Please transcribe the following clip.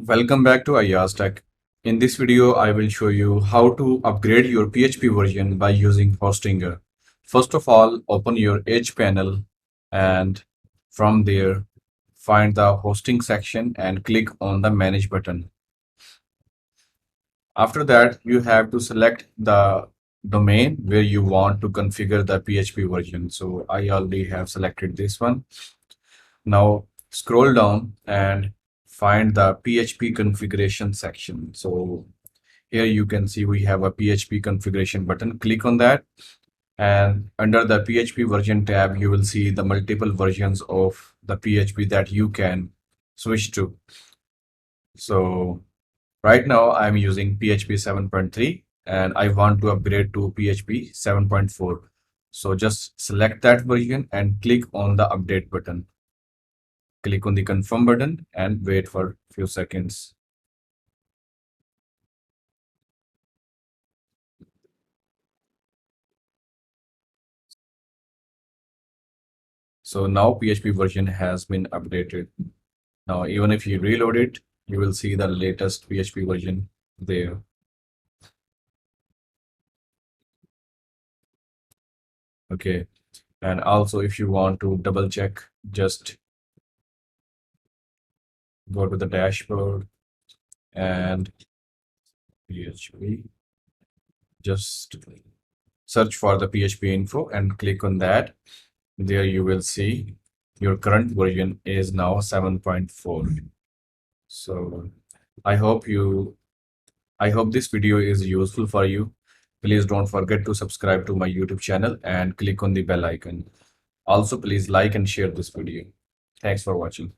Welcome back to IAS Tech. In this video, I will show you how to upgrade your PHP version by using Hostinger. First of all, open your Edge panel and from there, find the hosting section and click on the Manage button. After that, you have to select the domain where you want to configure the PHP version. So I already have selected this one. Now scroll down and find the PHP configuration section. So here you can see we have a PHP configuration button. Click on that, and under the PHP version tab, you will see the multiple versions of the PHP that you can switch to. So right now I'm using PHP 7.3 and I want to upgrade to PHP 7.4. So just select that version and click on the update button. Click on the confirm button and wait for a few seconds. So now PHP version has been updated. Now, even if you reload it, you will see the latest PHP version there. Okay. And also, if you want to double check, just go to the dashboard and PHP. Just search for the PHP info and click on that. There you will see your current version is now 7.4. So I hope this video is useful for you. Please don't forget to subscribe to my YouTube channel and click on the bell icon. Also, please like and share this video. Thanks for watching.